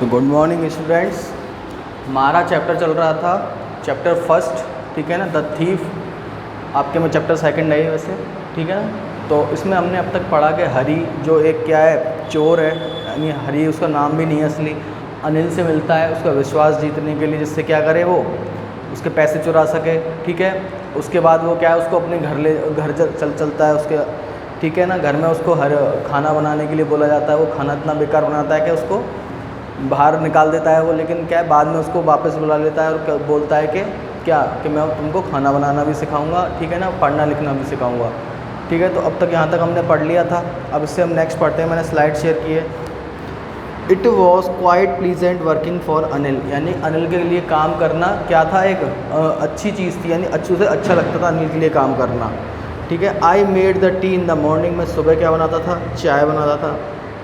तो good morning students. हमारा chapter चल रहा था चैप्टर फर्स्ट, ठीक है ना, द थीफ। आपके में चैप्टर सेकंड है वैसे, ठीक है ना। तो इसमें हमने अब तक पढ़ा कि हरी जो एक क्या है, चोर है, यानी हरी उसका नाम भी नहीं है असली, अनिल से मिलता है उसका विश्वास जीतने के लिए, जिससे क्या करे वो उसके पैसे चुरा सके, ठीक है। उसके बाद वो क्या है, उसको अपने घर चलता है उसके, ठीक है ना। घर में उसको हर खाना बनाने के लिए बोला जाता है, वो खाना इतना बेकार बनाता है कि उसको बाहर निकाल देता है वो, लेकिन क्या है बाद में उसको वापस बुला लेता है और बोलता है कि क्या कि मैं तुमको खाना बनाना भी सिखाऊंगा, ठीक है ना, पढ़ना लिखना भी सिखाऊंगा, ठीक है। तो अब तक यहाँ तक हमने पढ़ लिया था। अब इससे हम नेक्स्ट पढ़ते हैं। मैंने स्लाइड शेयर की है। It was quite pleasant working for Anil, यानी अनिल के लिए काम करना क्या था, एक अच्छी चीज़ थी, यानी अच्छे से अच्छा लगता था अनिल के लिए काम करना, ठीक है। I made the tea in the morning, मैं सुबह क्या बनाता था, चाय बनाता था।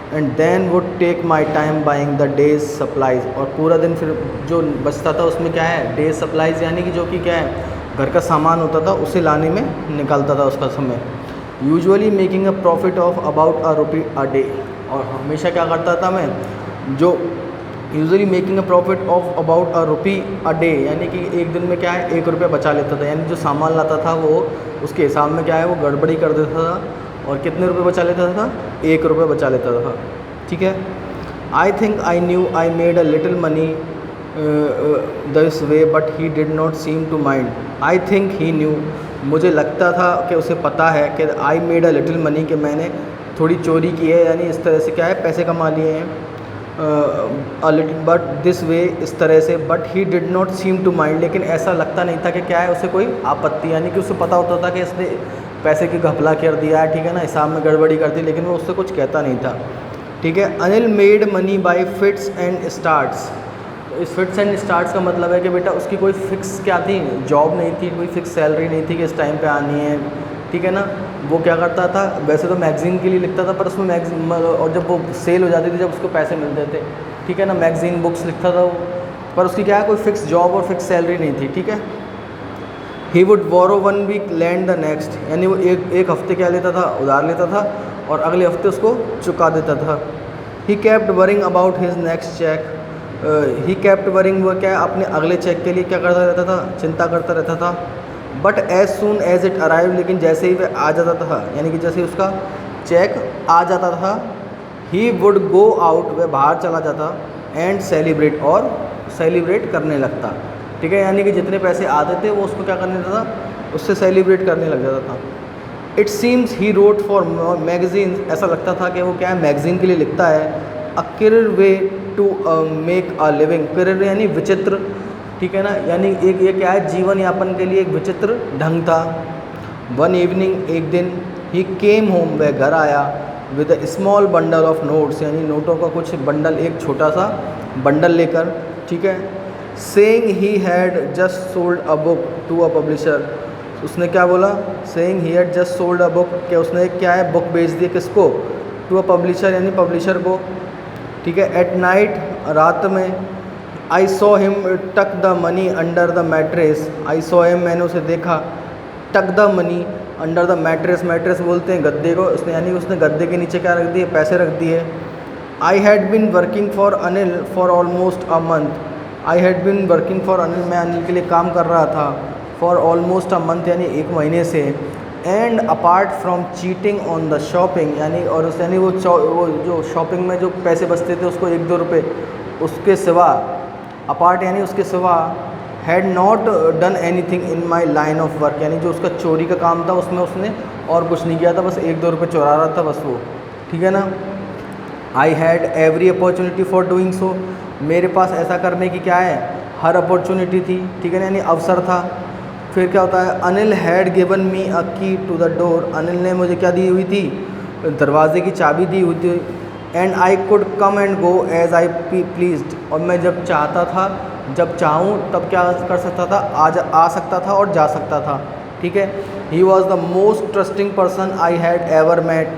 And then would take my time buying the day's supplies, और पूरा दिन फिर जो बचता था उसमें क्या है, डेज सप्लाइज़, यानी कि जो कि क्या है घर का सामान होता था उसे लाने में निकलता था उसका समय। Usually making a profit of about ₹1 a day, और हमेशा क्या करता था मैं, जो usually making a profit of about ₹1 a day, यानी कि एक दिन में क्या है ₹1 बचा लेता था, यानी जो सामान लाता था वो उसके हिसाब में क्या है वो गड़बड़ी कर देता था, और कितने रुपए बचा लेता था, ₹1 बचा लेता था, ठीक है। I think I knew I made a little money this way but he did not seem to mind. I think he knew, मुझे लगता था कि उसे पता है कि I made a little money, कि मैंने थोड़ी चोरी की है, यानी इस तरह से क्या है पैसे कमा लिए हैं, a little but this way, इस तरह से, but he did not seem to mind, लेकिन ऐसा लगता नहीं था कि क्या है उसे कोई आपत्ति, यानी कि उसे पता होता था कि इसने पैसे की घपला कर दिया है, ठीक है ना, हिसाब में गड़बड़ी कर दी, लेकिन वो उससे कुछ कहता नहीं था, ठीक है। Anil made money by fits and starts, इस फिट्स एंड स्टार्ट्स का मतलब है कि बेटा उसकी कोई फिक्स क्या थी, जॉब नहीं थी, कोई फिक्स सैलरी नहीं थी कि इस टाइम पे आनी है, ठीक है ना। वो क्या करता था, वैसे तो मैगज़ीन के लिए लिखता था, पर उसमें मैगज़ीन, और जब वो सेल हो जाती थी, जब उसको पैसे मिलते थे, ठीक है ना, मैगज़ीन बुक्स लिखता था वो, पर उसकी क्या है कोई फिक्स जॉब और फिक्स सैलरी नहीं थी, ठीक है। He would borrow 1 week lend the next, यानी वो एक हफ्ते क्या लेता था, उधार लेता था, और अगले हफ्ते उसको चुका देता था। He kept worrying about his next cheque, he kept worrying, वो क्या अपने अगले चेक के लिए क्या करता रहता था, चिंता करता रहता था। But as soon as it arrive, लेकिन जैसे ही वह आ जाता था, यानी कि जैसे ही उसका चेक आ जाता था, ही वुड गो आउट, वह बाहर चला जाता, एंड सेलिब्रेट, और सेलिब्रेट करने लगता, ठीक है। यानी कि जितने पैसे आते थे वो उसको क्या करने लगता था, उससे सेलिब्रेट करने लग जाता था। It seems he wrote for magazine, ऐसा लगता था कि वो क्या है मैगजीन के लिए लिखता है। A career way to make a living, career यानी विचित्र, ठीक है ना, यानी एक ये क्या है जीवन यापन के लिए एक विचित्र ढंग था। वन इवनिंग, एक दिन, ही केम होम, वह घर आया, with a small bundle of notes, यानी नोटों का कुछ बंडल, एक छोटा सा बंडल लेकर, ठीक है। Saying he had just sold a book to a publisher, उसने क्या बोला, saying he had just sold a book, क्या उसने क्या है बुक बेच दी, किसको, टू अ पब्लिशर, यानी पब्लिशर को, ठीक है। एट नाइट, रात में, I saw him tuck the money under the mattress, I saw him, मैंने उसे देखा, tuck the money under the mattress, mattress बोलते हैं गद्दे को, उसने यानी उसने गद्दे के नीचे क्या रख दिए, पैसे रख दिए। I had been working for Anil for almost a month, I had been working for Anil, मैं अनिल के लिए काम कर रहा था, फॉर ऑलमोस्ट अ मंथ, यानी 1 महीने से। And apart from cheating on the shopping, यानी और उस यानी वो जो शॉपिंग में जो पैसे बचते थे उसको 1-2 रुपये, उसके सिवा, अपार्ट यानी उसके सिवा, had not done anything in my line of work, यानी जो उसका चोरी का काम था उसमें उसने और कुछ नहीं किया था, बस 1-2 रुपये चुरा रहा था बस वो, ठीक है ना। I had every opportunity for doing so, मेरे पास ऐसा करने की क्या है हर अपॉर्चुनिटी थी, ठीक है ना, यानी अवसर था। फिर क्या होता है, अनिल हैड गिवन मी अ की टू द डोर, अनिल ने मुझे क्या दी हुई थी, दरवाजे की चाबी दी हुई थी। And I could come and go as I pleased, और मैं जब चाहता था, जब चाहूँ तब क्या कर सकता था, आ सकता था और जा सकता था, ठीक है। He was the most trusting person I had ever met,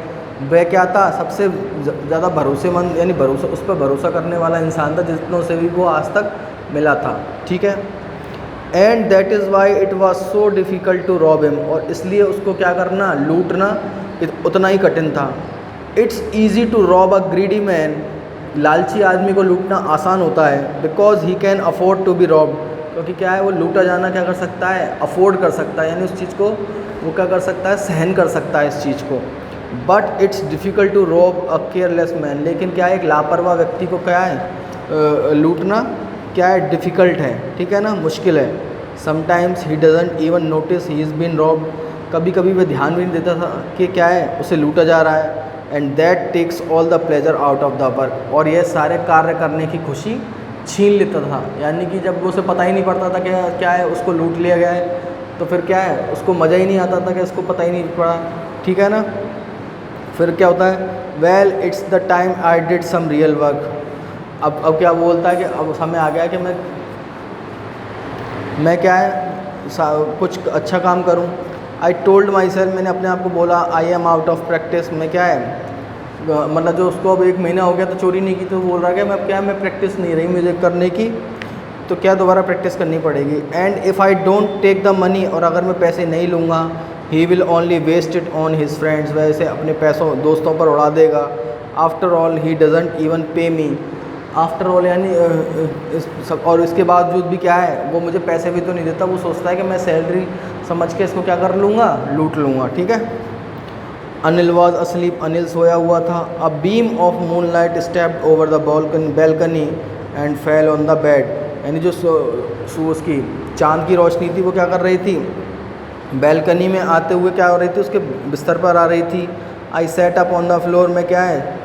वह क्या था सबसे ज़्यादा भरोसेमंद, यानी भरोसा, उस पर भरोसा करने वाला इंसान था जितनों से भी वो आज तक मिला था, ठीक है। And that is why it was so difficult to rob him, और इसलिए उसको क्या करना, लूटना उतना ही कठिन था। It's easy to rob a greedy man लालची आदमी को लूटना आसान होता है, because he can afford to be robbed, क्योंकि क्या है वो लूटा जाना क्या कर सकता है, अफोर्ड कर सकता है, यानी उस चीज़ को वो क्या कर सकता है, सहन कर सकता है इस चीज़ को। But it's difficult to rob a careless man, लेकिन क्या है एक लापरवाह व्यक्ति को क्या है लूटना क्या है, डिफ़िकल्ट है, ठीक है ना, मुश्किल है। Sometimes he doesn't even notice he is been robbed, कभी कभी वह ध्यान भी नहीं देता था कि क्या है उसे लूटा जा रहा है। And that takes all the pleasure out of the work, और यह सारे कार्य करने की खुशी छीन लेता था, यानी कि जब उसे पता ही नहीं पड़ता था कि क्या है उसको लूट लिया गया है, तो फिर क्या है उसको मज़ा ही नहीं आता था कि उसको पता ही नहीं पड़ा, ठीक है ना। फिर क्या होता है, well it's the time I did some real work, अब क्या बोलता है कि अब समय आ गया कि मैं क्या है कुछ अच्छा काम करूं। आई टोल्ड माई सेल्फ, मैंने अपने आप को बोला, I am out of practice, मैं क्या है मतलब जो उसको अब 1 महीना हो गया तो चोरी नहीं की, तो बोल रहा है कि मैं प्रैक्टिस नहीं रही मुझे करने की, तो क्या दोबारा प्रैक्टिस करनी पड़ेगी। And if I don't take the money, और अगर मैं पैसे नहीं लूँगा, he will only waste it on his friends, वैसे अपने पैसों दोस्तों पर उड़ा देगा। After all he doesn't even pay me, after all यानी और इसके बावजूद भी क्या है वो मुझे पैसे भी तो नहीं देता, वो सोचता है कि मैं सैलरी समझ के इसको क्या कर लूँगा, लूट लूँगा, ठीक है। अनिल वॉज असलीप, अनिल सोया हुआ था। A beam of moon light stepped over the balcony and fell on the bed, यानी जो उसकी चांद की रोशनी थी वो क्या कर रही थी, बैल्कनी में आते हुए क्या हो रही थी, उसके बिस्तर पर आ रही थी। I sat up on the floor, में क्या है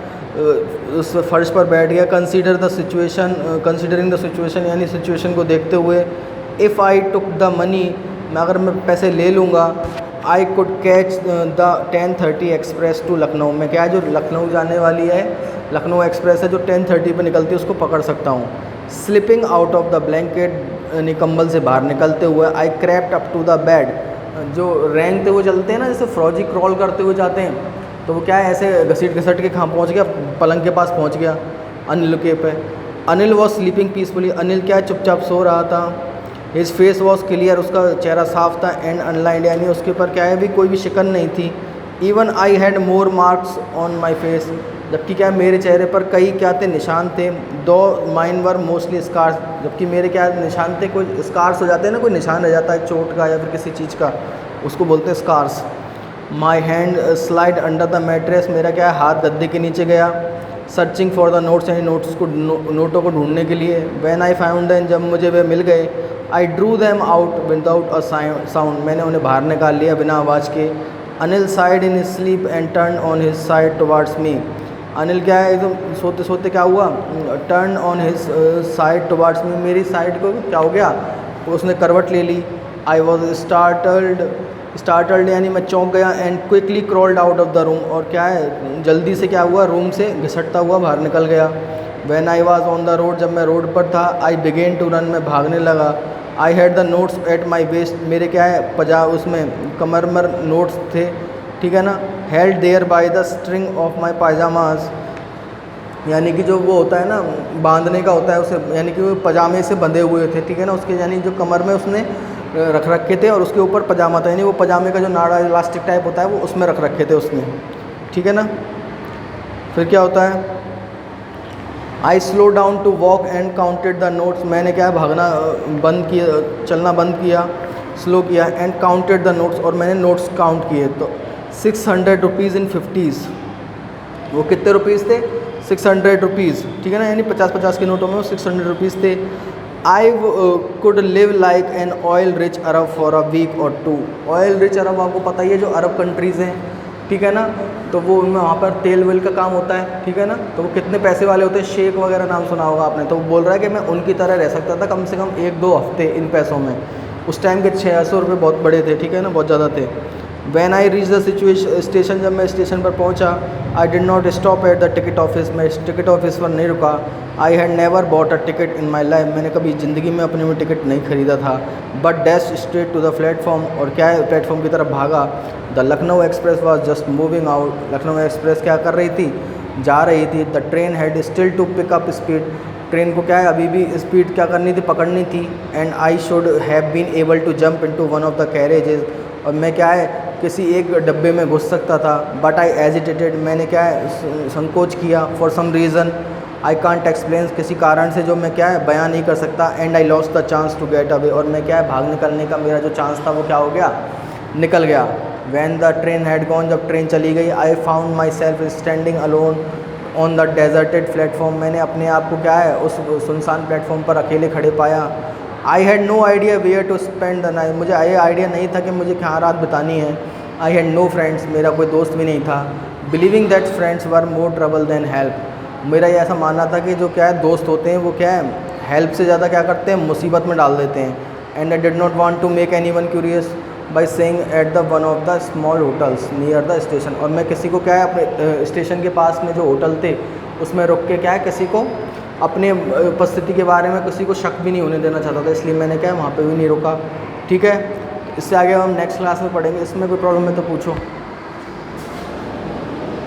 उस फर्श पर बैठ गया। कंसीडरिंग द सिचुएशन, यानी सिचुएशन को देखते हुए। If I took the money, मैं अगर मैं पैसे ले लूँगा, I could catch the 10:30 express to Lucknow, में क्या है जो लखनऊ जाने वाली है, लखनऊ एक्सप्रेस है जो 10:30 पर निकलती है, उसको पकड़ सकता हूँ। Slipping out of the blanket, यानी कंबल से बाहर निकलते हुए। I crept up to the bed, जो रेंगते हुए चलते हैं ना, जैसे फ्रॉजी क्रॉल करते हुए जाते हैं, तो वो क्या है ऐसे घसीट घसट के कहाँ पहुँच गया, पलंग के पास पहुँच गया अनिल के पे। Anil was sleeping peacefully, Anil क्या है चुपचाप सो रहा था। हिज फेस वॉज क्लियर, उसका चेहरा साफ था। एंड अनलाइंड, यानी उसके ऊपर क्या है भी कोई भी शिकन नहीं थी। Even I had more marks on my face, जबकि क्या है मेरे चेहरे पर कई क्या थे, निशान थे। दो माइन वर मोस्टली स्कार्स, जबकि मेरे क्या निशान थे, कोई स्कार्स हो जाते हैं ना, कोई निशान रह जाता है चोट का या फिर किसी चीज़ का, उसको बोलते हैं scars. My hand slide under the mattress, मेरा क्या है हाथ गद्दे के नीचे गया। सर्चिंग फॉर द नोट्स, यानी नोटों को ढूंढने के लिए। व्हेन आई फाउंड देम, जब मुझे वे मिल गए। I drew them out without a sound, मैंने उन्हें बाहर निकाल लिया बिना आवाज़ के। Anil sighed in sleep and turn on his side towards me, Anil क्या है एकदम सोते सोते क्या हुआ, turn on his side towards me, मेरी साइड को क्या हो गया, उसने करवट ले ली। आई वॉज स्टार्टल्ड यानी मैं चौंक गया। And quickly crawled out of the room, और क्या है जल्दी से क्या हुआ, रूम से घिसटता हुआ बाहर निकल गया। When I was on the road, जब मैं रोड पर था। आई बिगेन टू रन, मैं भागने लगा। I had the notes at my waste, मेरे क्या है उसमें कमर मर नोट्स थे, ठीक है ना। Held there by the string of my pyjamas, यानी कि जो वो होता है ना बांधने का होता है उसे, यानी कि वो पजामे से बंधे हुए थे, ठीक है ना, उसके यानी जो कमर में उसने रख रखे थे, और उसके ऊपर पजामा था, यानी वो पजामे का जो नाड़ा इलास्टिक टाइप होता है वो उसमें रख रखे थे उसने, ठीक है ना। फिर क्या होता है, I slow down to walk and counted the notes, मैंने क्या है भागना बंद किया, चलना बंद किया, स्लो किया। एंड काउंटेड द नोट्स, और मैंने नोट्स काउंट किए, तो 600 रुपीज़ इन 50s, वो कितने रुपीज़ थे, 600 रुपीज़, ठीक है ना, यानी 50-50 के नोटों में वो 600 रुपीज़ थे। I could live like an oil rich Arab for a week और 2, ऑयल रिच अरब आपको पता ही है जो अरब कंट्रीज़ हैं, ठीक है ना, तो वो उनमें वहाँ पर तेल वेल का काम होता है, ठीक है ना, तो वो कितने पैसे वाले होते हैं, शेख वगैरह नाम सुना होगा आपने, तो वो बोल रहा है कि मैं उनकी तरह रह सकता था कम से कम 1-2 हफ्ते इन पैसों में। उस टाइम के 600 रुपये बहुत बड़े थे, ठीक है ना, बहुत ज़्यादा थे। When I reach the station, जब मैं स्टेशन पर पहुंचा। आई did not stop at the ticket office, मैं टिकट ऑफिस पर नहीं रुका। I had never bought a ticket in my life, मैंने कभी ज़िंदगी में अपने में टिकट नहीं खरीदा था। But dash straight to the platform, और क्या है प्लेटफॉर्म की तरफ भागा। The Lucknow express was just moving out, Lucknow express क्या कर रही थी, जा रही थी। The train had still to pick up speed, train को क्या है अभी भी स्पीड क्या करनी थी, पकड़नी थी। And I should have been able to jump into one of the carriages, और मैं क्या है किसी एक डब्बे में घुस सकता था। बट आई एजिटेटेड, मैंने क्या है संकोच किया। For some reason, I can't explain, किसी कारण से जो मैं क्या है बयान नहीं कर सकता। And I lost the chance to get away, और मैं क्या है भाग निकलने का मेरा जो चांस था वो क्या हो गया, निकल गया। When the train had gone, जब ट्रेन चली गई, I found my self standing alone on the deserted platform, मैंने अपने आप को क्या है उस सुनसान प्लेटफॉर्म पर अकेले खड़े पाया। I had no idea where to spend the night, मुझे ये आइडिया नहीं था कि मुझे कहाँ रात बितानी है। आई हैड नो फ्रेंड्स, मेरा कोई दोस्त भी नहीं था। Believing that friends were more trouble than help, मेरा ये ऐसा मानना था कि जो क्या है दोस्त होते हैं वो क्या है हेल्प से ज़्यादा क्या करते हैं, मुसीबत में डाल देते हैं। And I did not want to make anyone curious by saying at the one of the small hotels near the station, और मैं किसी को क्या है अपने स्टेशन के पास में जो होटल थे उसमें रुक के क्या है किसी को अपने उपस्थिति के बारे में किसी को शक भी नहीं होने देना चाहता था, इसलिए मैंने क्या है वहाँ पे भी नहीं रुका। ठीक है, इससे आगे हम नेक्स्ट क्लास में पढ़ेंगे, इसमें कोई प्रॉब्लम है तो पूछो।